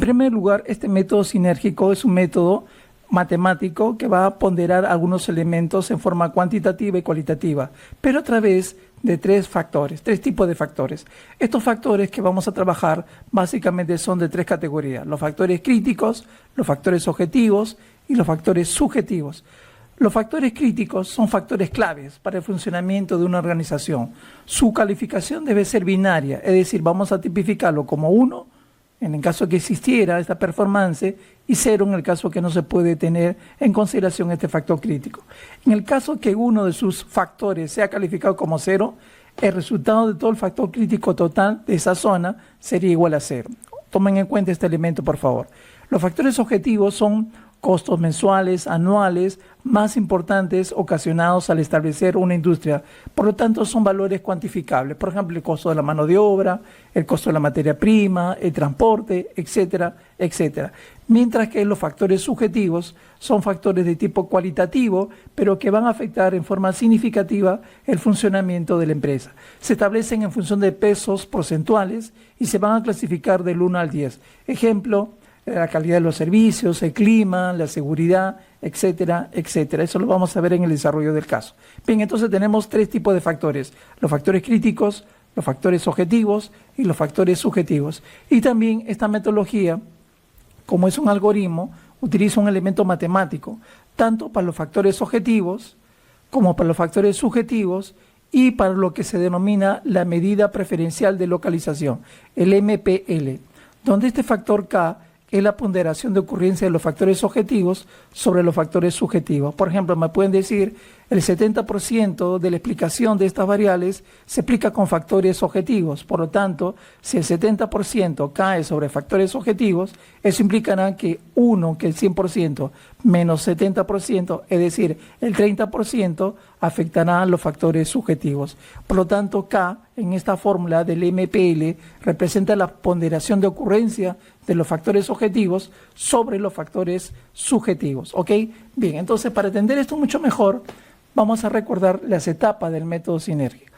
primer lugar, este método sinérgico es un método matemático que va a ponderar algunos elementos en forma cuantitativa y cualitativa, pero a través de tres tipos de factores. Estos factores que vamos a trabajar básicamente son de tres categorías: los factores críticos, los factores objetivos y los factores subjetivos. Los factores críticos son factores claves para el funcionamiento de una organización. Su calificación debe ser binaria, es decir, vamos a tipificarlo como 1 en el caso que existiera esta performance y 0 en el caso que no se puede tener en consideración este factor crítico. En el caso que uno de sus factores sea calificado como 0, el resultado de todo el factor crítico total de esa zona sería igual a 0. Tomen en cuenta este elemento, por favor. Los factores objetivos son costos mensuales, anuales, más importantes ocasionados al establecer una industria. Por lo tanto, son valores cuantificables. Por ejemplo, el costo de la mano de obra, el costo de la materia prima, el transporte, etcétera, etcétera. Mientras que los factores subjetivos son factores de tipo cualitativo, pero que van a afectar en forma significativa el funcionamiento de la empresa. Se establecen en función de pesos porcentuales y se van a clasificar del 1 al 10. Ejemplo, la calidad de los servicios, el clima, la seguridad, etcétera, etcétera. Eso lo vamos a ver en el desarrollo del caso. Bien, entonces tenemos tres tipos de factores: los factores críticos, los factores objetivos y los factores subjetivos. Y también esta metodología, como es un algoritmo, utiliza un elemento matemático, tanto para los factores objetivos como para los factores subjetivos y para lo que se denomina la medida preferencial de localización, el MPL, donde este factor K es la ponderación de ocurrencia de los factores objetivos sobre los factores subjetivos. Por ejemplo, me pueden decir el 70% de la explicación de estas variables se explica con factores objetivos. Por lo tanto, si el 70% cae sobre factores objetivos, eso implicará que que el 100% menos 70%, es decir, el 30%, afectará a los factores subjetivos. Por lo tanto, K en esta fórmula del MPL representa la ponderación de ocurrencia de los factores objetivos sobre los factores subjetivos. ¿Ok? Bien, entonces para entender esto mucho mejor, vamos a recordar las etapas del método sinérgico.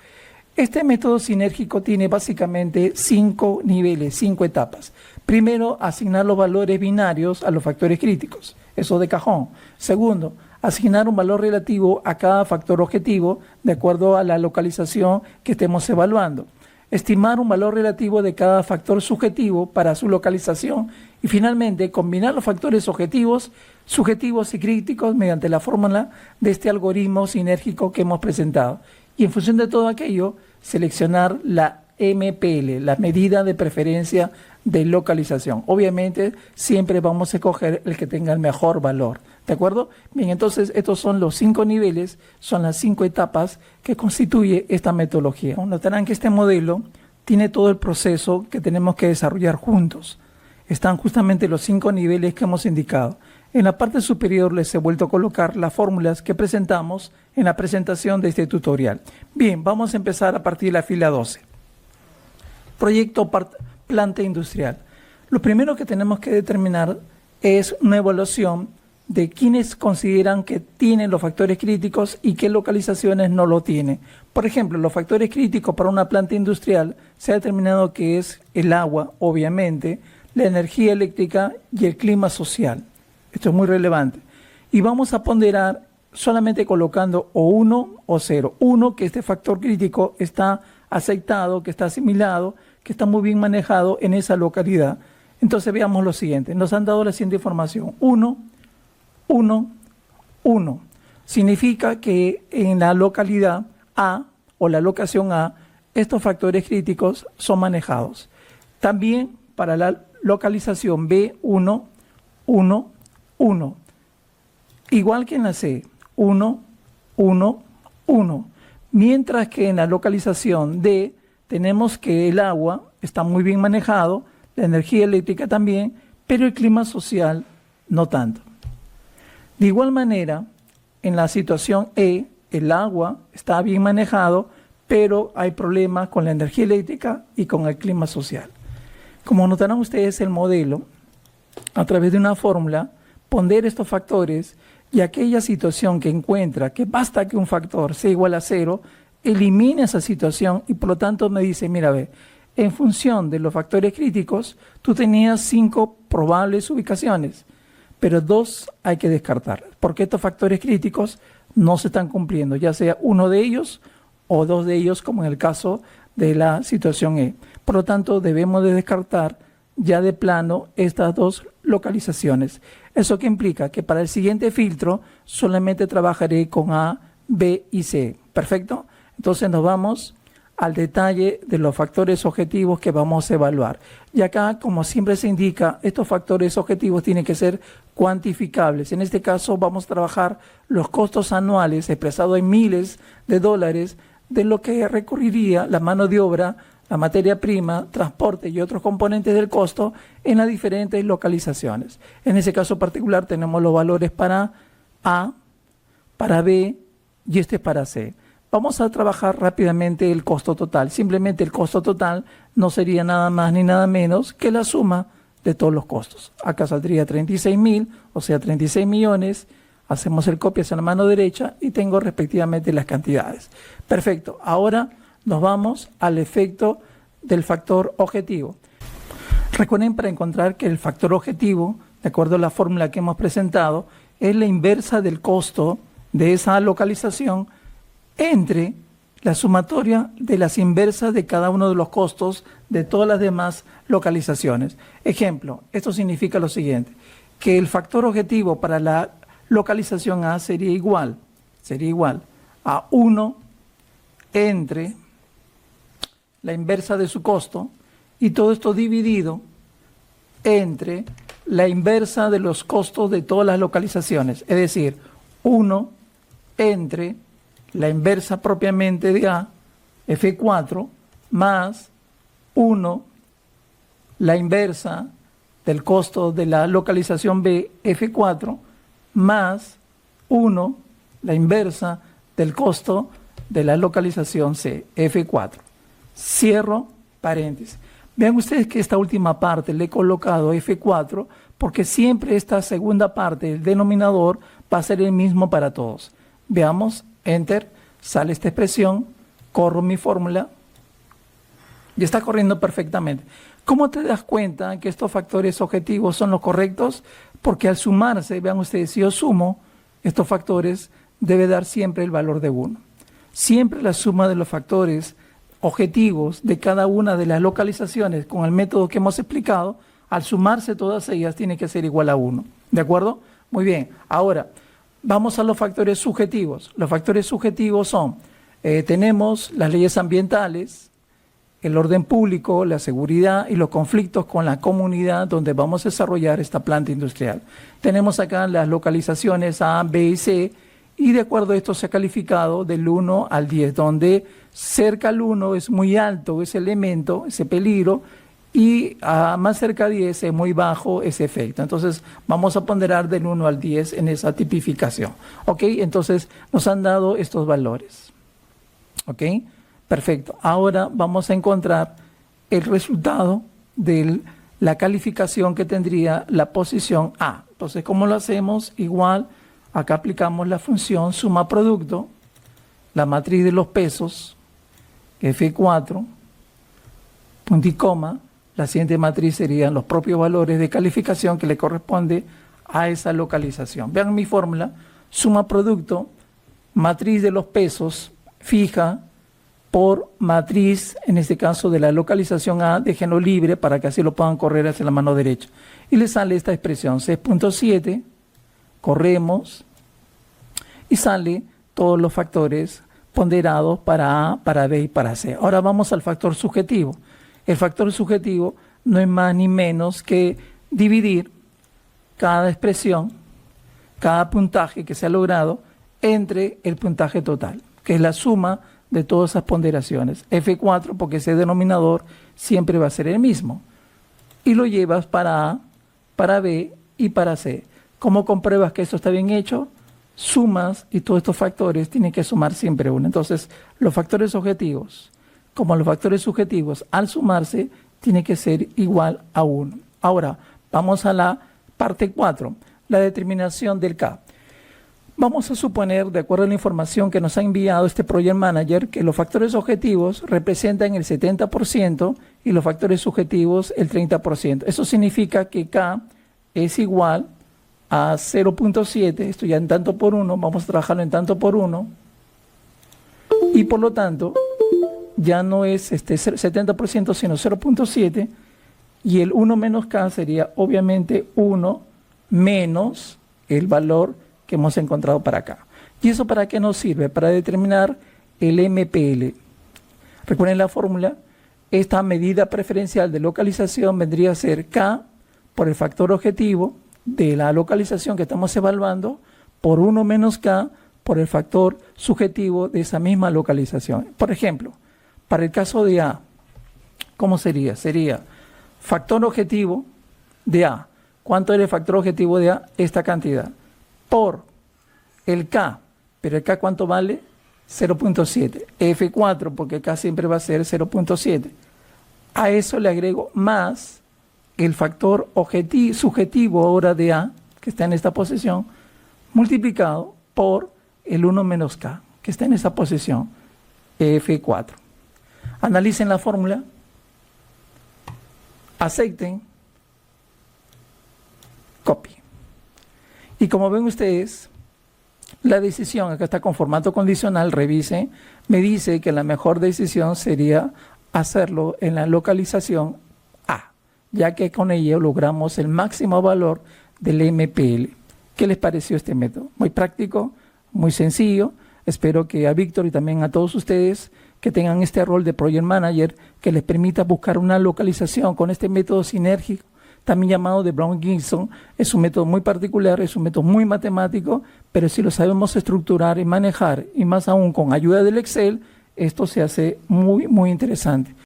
Este método sinérgico tiene básicamente 5 niveles, 5 etapas. Primero, asignar los valores binarios a los factores críticos, eso de cajón. Segundo, asignar un valor relativo a cada factor objetivo de acuerdo a la localización que estemos evaluando. Estimar un valor relativo de cada factor subjetivo para su localización y finalmente combinar los factores objetivos, subjetivos y críticos mediante la fórmula de este algoritmo sinérgico que hemos presentado. Y en función de todo aquello, seleccionar la MPL, la medida de preferencia de localización. Obviamente, siempre vamos a escoger el que tenga el mejor valor. ¿De acuerdo? Bien, entonces estos son los 5 niveles, son las 5 etapas que constituye esta metodología. Notarán que este modelo tiene todo el proceso que tenemos que desarrollar juntos. Están justamente los 5 niveles que hemos indicado. En la parte superior les he vuelto a colocar las fórmulas que presentamos en la presentación de este tutorial. Bien, vamos a empezar a partir de la fila 12. Proyecto planta industrial. Lo primero que tenemos que determinar es una evaluación de quienes consideran que tienen los factores críticos y qué localizaciones no lo tienen. Por ejemplo, los factores críticos para una planta industrial se ha determinado que es el agua, obviamente, la energía eléctrica y el clima social. Esto es muy relevante. Y vamos a ponderar solamente colocando o 1 o 0. 1, que este factor crítico está aceptado, que está asimilado, que está muy bien manejado en esa localidad. Entonces veamos lo siguiente. Nos han dado la siguiente información. 1, 1, 1. Significa que en la localidad A o la locación A, estos factores críticos son manejados. También para la localización B, 1, 1, 1. Igual que en la C, 1, 1, 1. Mientras que en la localización D tenemos que el agua está muy bien manejado, la energía eléctrica también, pero el clima social no tanto. De igual manera, en la situación E, el agua está bien manejado, pero hay problemas con la energía eléctrica y con el clima social. Como notarán ustedes, el modelo, a través de una fórmula, pondera estos factores y aquella situación que encuentra que basta que un factor sea igual a 0, elimina esa situación y por lo tanto me dice, mira, ve, en función de los factores críticos, tú tenías 5 probables ubicaciones, pero 2 hay que descartar, porque estos factores críticos no se están cumpliendo, ya sea uno de ellos o 2 de ellos, como en el caso de la situación E. Por lo tanto, debemos de descartar ya de plano estas 2 localizaciones. ¿Eso qué implica? Que para el siguiente filtro solamente trabajaré con A, B y C. ¿Perfecto? Entonces nos vamos al detalle de los factores objetivos que vamos a evaluar. Y acá, como siempre se indica, estos factores objetivos tienen que ser cuantificables. En este caso vamos a trabajar los costos anuales expresados en miles de dólares de lo que recurriría la mano de obra, la materia prima, transporte y otros componentes del costo en las diferentes localizaciones. En ese caso particular tenemos los valores para A, para B y este es para C. Vamos a trabajar rápidamente el costo total. Simplemente el costo total no sería nada más ni nada menos que la suma de todos los costos. Acá saldría 36.000, o sea 36 millones. Hacemos el copia hacia la mano derecha y tengo respectivamente las cantidades. Perfecto. Ahora nos vamos al efecto del factor objetivo. Recuerden, para encontrar que el factor objetivo, de acuerdo a la fórmula que hemos presentado, es la inversa del costo de esa localización entre la sumatoria de las inversas de cada uno de los costos de todas las demás localizaciones. Ejemplo, esto significa lo siguiente, que el factor objetivo para la localización A sería igual a 1 entre la inversa de su costo y todo esto dividido entre la inversa de los costos de todas las localizaciones, es decir, 1 entre la inversa propiamente de A, F4, más 1, la inversa del costo de la localización B, F4, más 1, la inversa del costo de la localización C, F4. Cierro paréntesis. Vean ustedes que esta última parte le he colocado F4 porque siempre esta segunda parte del denominador va a ser el mismo para todos. Veamos, Enter, sale esta expresión, corro mi fórmula y está corriendo perfectamente. ¿Cómo te das cuenta que estos factores objetivos son los correctos? Porque al sumarse, vean ustedes, si yo sumo estos factores, debe dar siempre el valor de 1. Siempre la suma de los factores objetivos de cada una de las localizaciones con el método que hemos explicado, al sumarse todas ellas tiene que ser igual a 1. ¿De acuerdo? Muy bien. Ahora, vamos a los factores subjetivos. Los factores subjetivos son, tenemos las leyes ambientales, el orden público, la seguridad y los conflictos con la comunidad donde vamos a desarrollar esta planta industrial. Tenemos acá las localizaciones A, B y C, y de acuerdo a esto se ha calificado del 1 al 10, donde cerca al 1 es muy alto ese elemento, ese peligro, y más cerca a 10 es muy bajo ese efecto. Entonces vamos a ponderar del 1 al 10 en esa tipificación. ¿Ok? Entonces nos han dado estos valores. ¿Ok? Perfecto. Ahora vamos a encontrar el resultado de la calificación que tendría la posición A. Entonces, ¿cómo lo hacemos? Igual, acá aplicamos la función suma producto, la matriz de los pesos, F4, punto y coma. La siguiente matriz serían los propios valores de calificación que le corresponde a esa localización. Vean mi fórmula, suma producto, matriz de los pesos fija por matriz, en este caso de la localización A, déjenlo libre para que así lo puedan correr hacia la mano derecha. Y le sale esta expresión, 6.7, corremos y sale todos los factores ponderados para A, para B y para C. Ahora vamos al factor subjetivo. El factor subjetivo no es más ni menos que dividir cada expresión, cada puntaje que se ha logrado entre el puntaje total, que es la suma de todas esas ponderaciones. F4, porque ese denominador siempre va a ser el mismo. Y lo llevas para A, para B y para C. ¿Cómo compruebas que esto está bien hecho? Sumas y todos estos factores tienen que sumar siempre 1. Entonces, los factores objetivos, como los factores subjetivos, al sumarse, tiene que ser igual a 1. Ahora, vamos a la parte 4, la determinación del K. Vamos a suponer, de acuerdo a la información que nos ha enviado este Project Manager, que los factores objetivos representan el 70% y los factores subjetivos el 30%. Eso significa que K es igual a 0.7, esto ya en tanto por 1, vamos a trabajarlo en tanto por 1, y por lo tanto ya no es 70% sino 0.7, y el 1 menos K sería obviamente 1 menos el valor que hemos encontrado para acá. ¿Y eso para qué nos sirve? Para determinar el MPL. Recuerden la fórmula, esta medida preferencial de localización vendría a ser K por el factor objetivo de la localización que estamos evaluando por 1 menos K por el factor subjetivo de esa misma localización. Por ejemplo, para el caso de A, ¿cómo sería? Sería factor objetivo de A. ¿Cuánto es el factor objetivo de A? Esta cantidad. Por el K, pero el K ¿cuánto vale? 0.7. F4, porque K siempre va a ser 0.7. A eso le agrego más el factor subjetivo ahora de A, que está en esta posición, multiplicado por el 1 menos K, que está en esa posición, F4. Analicen la fórmula, acepten, copy. Y como ven ustedes, la decisión, acá está con formato condicional, revisen, me dice que la mejor decisión sería hacerlo en la localización A, ya que con ello logramos el máximo valor del MPL. ¿Qué les pareció este método? Muy práctico, muy sencillo. Espero que a Víctor y también a todos ustedes que tengan este rol de Project Manager que les permita buscar una localización con este método sinérgico, también llamado de Brown-Gibson. Es un método muy particular, es un método muy matemático, pero si lo sabemos estructurar y manejar, y más aún con ayuda del Excel, esto se hace muy, muy interesante.